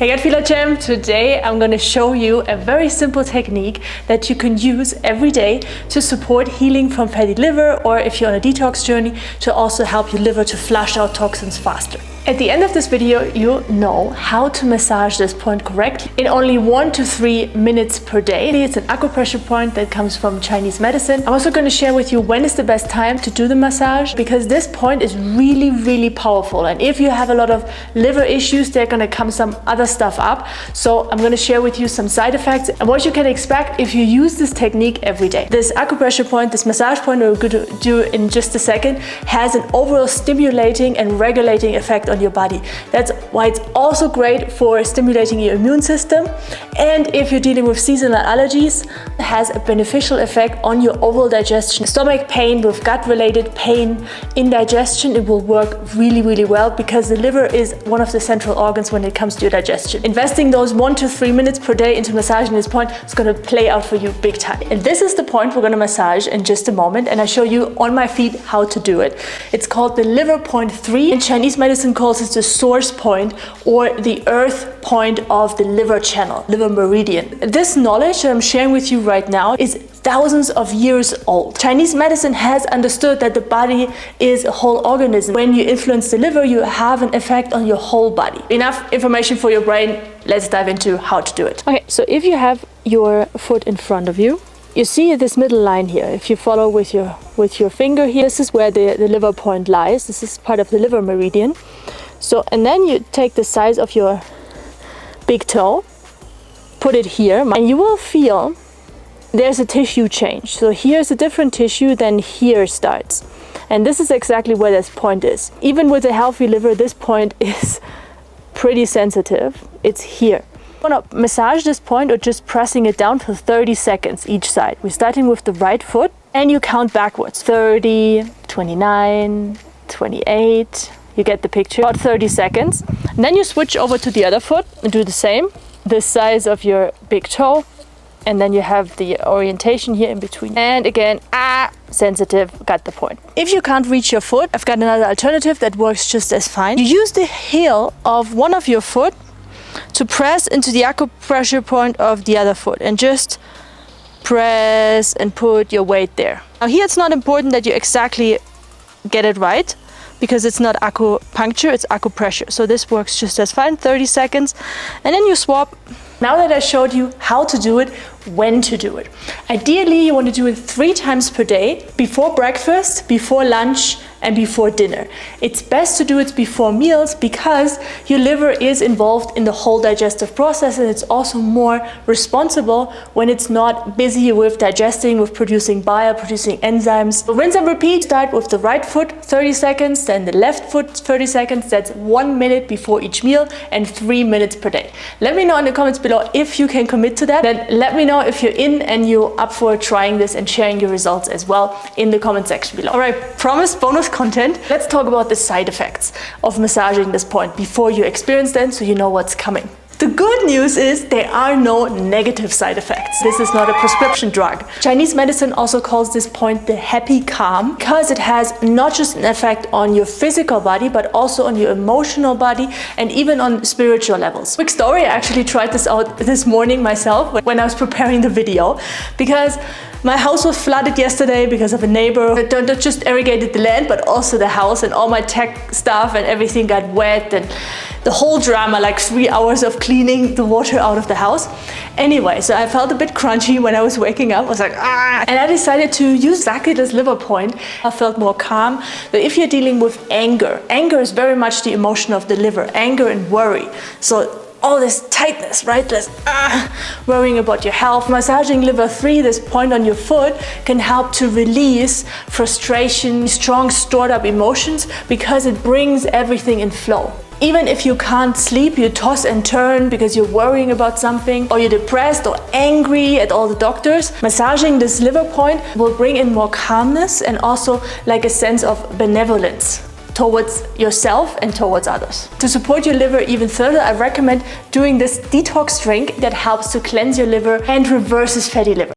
Hey Gut Feeler Champ, today I'm going to show you a very simple technique that you can use every day to support healing from fatty liver, or if you're on a detox journey, to also help your liver to flush out toxins faster. At the end of this video, you'll know how to massage this point correctly in only 1 to 3 minutes per day. It's an acupressure point that comes from Chinese medicine. I'm also going to share with you when is the best time to do the massage, because this point is really powerful. And if you have a lot of liver issues, there are going to come some other stuff up. So I'm going to share with you some side effects and what you can expect if you use this technique every day. This acupressure point, this massage point we're going to do in just a second, has an overall stimulating and regulating effect on your body. That's why it's also great for stimulating your immune system. And if you're dealing with seasonal allergies, it has a beneficial effect on your overall digestion. Stomach pain, with gut-related pain, indigestion, it will work really well, because the liver is one of the central organs when it comes to your digestion. Investing those 1 to 3 minutes per day into massaging this point is going to play out for you big time. And this is the point we're going to massage in just a moment, and I show you on my feet how to do it. It's called the liver point 3. In Chinese medicine calls it the source point, or the earth point of the liver channel, liver meridian. This knowledge that I'm sharing with you right now is thousands of years old. Chinese medicine has understood that the body is a whole organism. When you influence the liver, you have an effect on your whole body. Enough information for your brain. Let's dive into how to do it. Okay, so if you have your foot in front of you, you see this middle line here. If you follow with your finger here, this is where the liver point lies. This is part of the liver meridian. So, and then you take the size of your big toe, put it here, and you will feel there's a tissue change. So here's a different tissue than here starts. And this is exactly where this point is. Even with a healthy liver, this point is pretty sensitive. It's here. I want to massage this point, or just pressing it down, for 30 seconds each side. We're starting with the right foot, and you count backwards. 30, 29, 28. You get the picture. About 30 seconds. And then you switch over to the other foot and do the same. The size of your big toe. And then you have the orientation here in between. And again, sensitive, got the point. If you can't reach your foot, I've got another alternative that works just as fine. You use the heel of one of your foot to press into the acupressure point of the other foot, and just press and put your weight there. Now here it's not important that you exactly get it right, because it's not acupuncture, it's acupressure. So this works just as fine, 30 seconds, and then you swap. Now that I showed you how to do it, when to do it. Ideally, you want to do it 3 times per day, before breakfast, before lunch, and before dinner. It's best to do it before meals, because your liver is involved in the whole digestive process, and it's also more responsible when it's not busy with digesting, with producing bile, producing enzymes. So rinse and repeat. Start with the right foot, 30 seconds, then the left foot, 30 seconds. That's 1 minute before each meal, and 3 minutes per day. Let me know in the comments below if you can commit to that. Then let me know if you're in and you're up for trying this and sharing your results as well in the comment section below. All right, promise bonus content. Let's talk about the side effects of massaging this point before you experience them, so you know what's coming. The good news is there are no negative side effects. This is not a prescription drug. Chinese medicine also calls this point the happy calm, because it has not just an effect on your physical body, but also on your emotional body, and even on spiritual levels. Quick story, I actually tried this out this morning myself when I was preparing the video, because my house was flooded yesterday because of a neighbor that not just irrigated the land, but also the house, and all my tech stuff and everything got wet, and the whole drama, like 3 hours of cleaning the water out of the house. Anyway, so I felt a bit crunchy when I was waking up. I was like, and I decided to use exactly this liver point. I felt more calm. But if you're dealing with anger is very much the emotion of the liver, anger and worry. So all this tightness, right? This worrying about your health. Massaging liver 3, this point on your foot, can help to release frustration, strong stored up emotions, because it brings everything in flow. Even if you can't sleep, you toss and turn because you're worrying about something, or you're depressed or angry at all the doctors, massaging this liver point will bring in more calmness, and also like a sense of benevolence towards yourself and towards others. To support your liver even further, I recommend doing this detox drink that helps to cleanse your liver and reverses fatty liver.